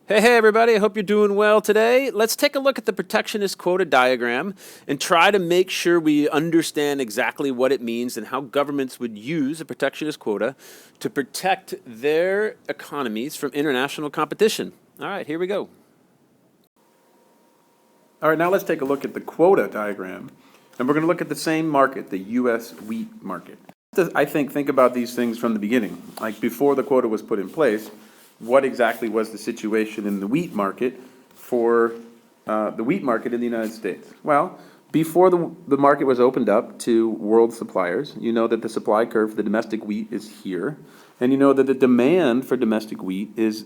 Hey everybody, I hope you're doing well today. Let's take a look at the protectionist quota diagram and try to make sure we understand exactly what it means and how governments would use a protectionist quota to protect their economies from international competition. All right, here we go. All right, now let's take a look at the quota diagram, and we're going to look at the same market, the U.S. wheat market. I think about these things from the beginning, like before the quota was put in place. What exactly was the situation in the wheat market for the wheat market in the United States? Well, before the market was opened up to world suppliers, you know that the supply curve for the domestic wheat is here, and you know that the demand for domestic wheat is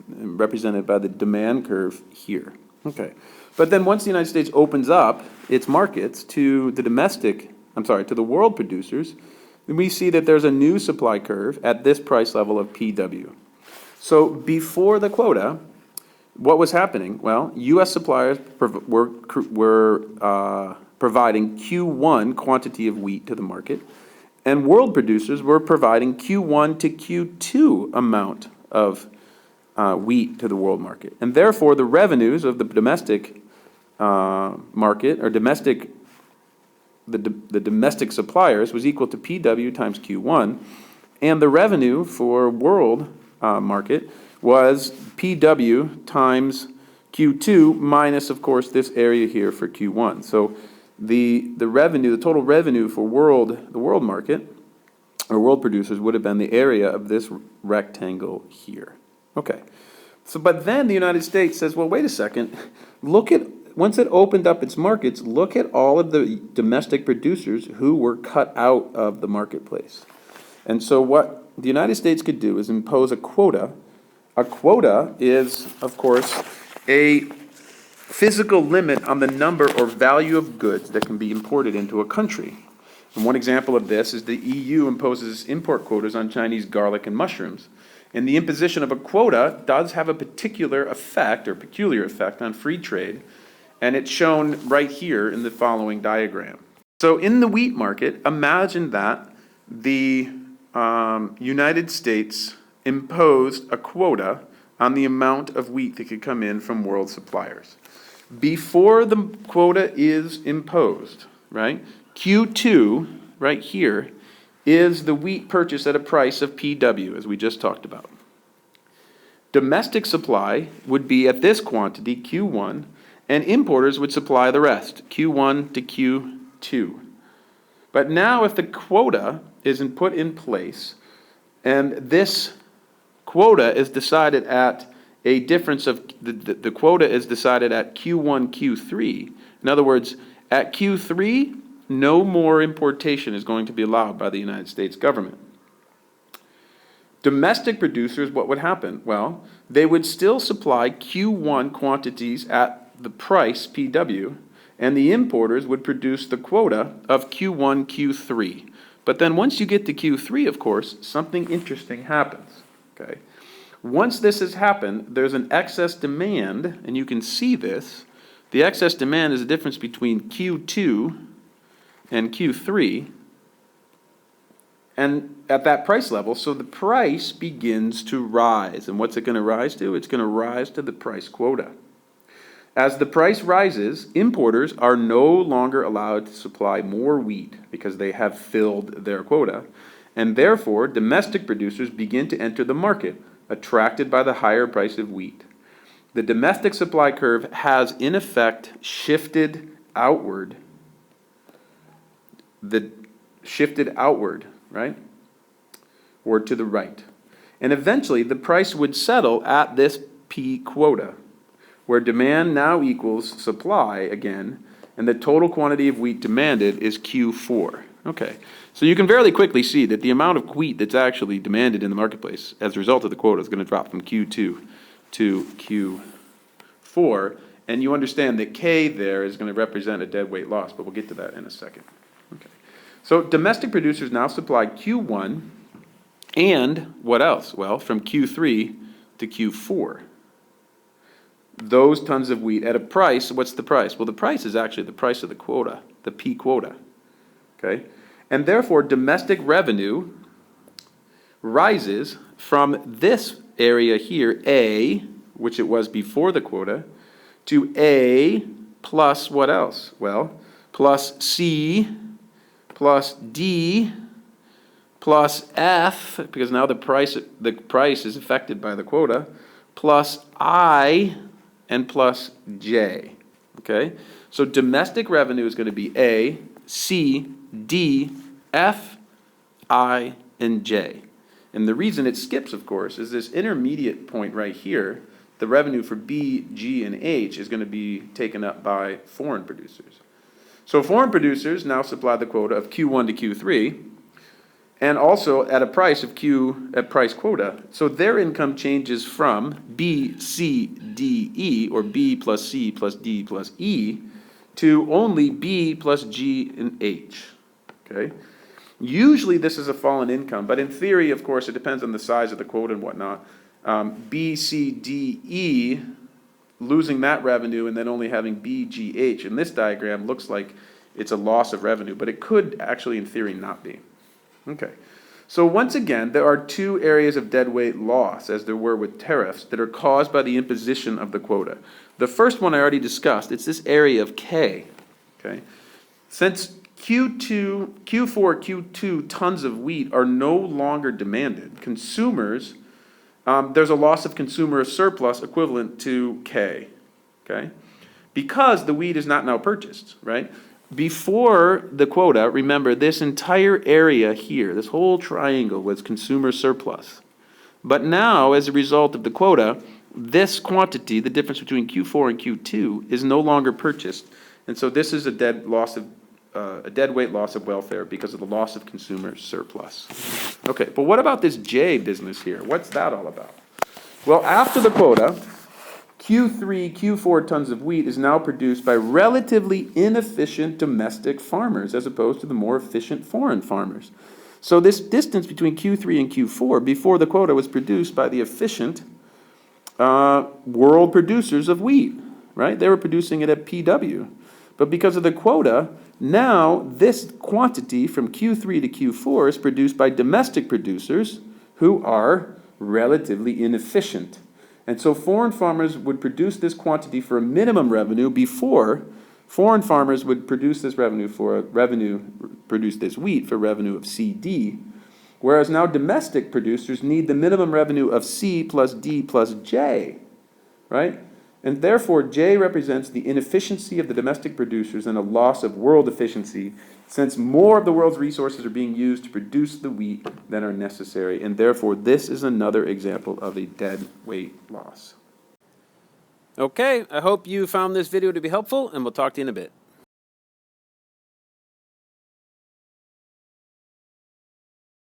represented by the demand curve here. Okay, but then once the United States opens up its markets to the to the world producers, then we see that there's a new supply curve at this price level of PW. So before the quota, what was happening? Well, U.S. suppliers were providing Q1 quantity of wheat to the market, and world producers were providing Q1 to Q2 amount of wheat to the world market. And therefore, the revenues of the domestic market, or the domestic suppliers, was equal to PW times Q1, and the revenue for world market was PW times Q2 minus, of course, this area here for Q1. So the total revenue for the world market, or world producers, would have been the area of this rectangle here. Okay. So, but then the United States says, well, wait a second, once it opened up its markets, look at all of the domestic producers who were cut out of the marketplace. And so what the United States could do is impose a quota. A quota is, of course, a physical limit on the number or value of goods that can be imported into a country. And one example of this is the EU imposes import quotas on Chinese garlic and mushrooms. And the imposition of a quota does have a particular effect, or peculiar effect, on free trade, and it's shown right here in the following diagram. So in the wheat market, imagine that the United States imposed a quota on the amount of wheat that could come in from world suppliers. Before the quota is imposed, right, Q2, right here, is the wheat purchased at a price of PW, as we just talked about. Domestic supply would be at this quantity, Q1, and importers would supply the rest, Q1 to Q2. But now if the quota isn't put in place, and this quota is decided at a difference of, the quota is decided at Q1, Q3. In other words, at Q3, no more importation is going to be allowed by the United States government. Domestic producers, what would happen? Well, they would still supply Q1 quantities at the price PW, and the importers would produce the quota of Q1, Q3. But then once you get to Q3, of course, something interesting happens. Okay. Once this has happened, there's an excess demand, and you can see this. The excess demand is the difference between Q2 and Q3, and at that price level, so the price begins to rise. And what's it going to rise to? It's going to rise to the price quota. As the price rises, importers are no longer allowed to supply more wheat because they have filled their quota, and therefore domestic producers begin to enter the market, attracted by the higher price of wheat. The domestic supply curve has in effect shifted outward, right? Or to the right. And eventually the price would settle at this P quota, where demand now equals supply again, and the total quantity of wheat demanded is Q4. Okay, so you can fairly quickly see that the amount of wheat that's actually demanded in the marketplace as a result of the quota is going to drop from Q2 to Q4, and you understand that K there is going to represent a deadweight loss, but we'll get to that in a second. Okay, so domestic producers now supply Q1, and what else? Well, from Q3 to Q4. Those tons of wheat at a price. What's the price? Well, the price is actually the price of the quota, the P quota. Okay? And therefore, domestic revenue rises from this area here, A, which it was before the quota, to A plus what else? Well, plus C plus D plus F, because now the price is affected by the quota, plus I and plus J. Okay? So domestic revenue is going to be A, C, D, F, I, and J. And the reason it skips, of course, is this intermediate point right here. The revenue for B, G, and H is going to be taken up by foreign producers. So foreign producers now supply the quota of Q1 to Q3, and also at a price of at price quota. So their income changes from B, C, D, E, or B plus C plus D plus E, to only B plus G and H. Okay? Usually this is a fallen income, but in theory, of course, it depends on the size of the quota and whatnot. B, C, D, E, losing that revenue and then only having B, G, H in this diagram looks like it's a loss of revenue, but it could actually in theory not be. Okay, so once again, there are two areas of deadweight loss, as there were with tariffs, that are caused by the imposition of the quota. The first one I already discussed, it's this area of K. Okay, since Q4, Q2 tons of wheat are no longer demanded, consumers, there's a loss of consumer surplus equivalent to K, okay? Because the wheat is not now purchased, right? Before the quota, remember, this entire area here, this whole triangle was consumer surplus. But now, as a result of the quota, this quantity, the difference between Q4 and Q2, is no longer purchased. And so this is a dead weight loss of welfare because of the loss of consumer surplus. Okay, but what about this J business here? What's that all about? Well, after the quota, Q3, Q4 tons of wheat is now produced by relatively inefficient domestic farmers as opposed to the more efficient foreign farmers. So this distance between Q3 and Q4 before the quota was produced by the efficient world producers of wheat, right? They were producing it at PW. But because of the quota, now this quantity from Q3 to Q4 is produced by domestic producers who are relatively inefficient. And so foreign farmers would produce this quantity for a minimum revenue before foreign farmers would produce this produce this wheat for revenue of CD, whereas now domestic producers need the minimum revenue of C plus D plus J, right? And therefore, J represents the inefficiency of the domestic producers and a loss of world efficiency, since more of the world's resources are being used to produce the wheat than are necessary. And therefore, this is another example of a dead weight loss. Okay, I hope you found this video to be helpful, and we'll talk to you in a bit.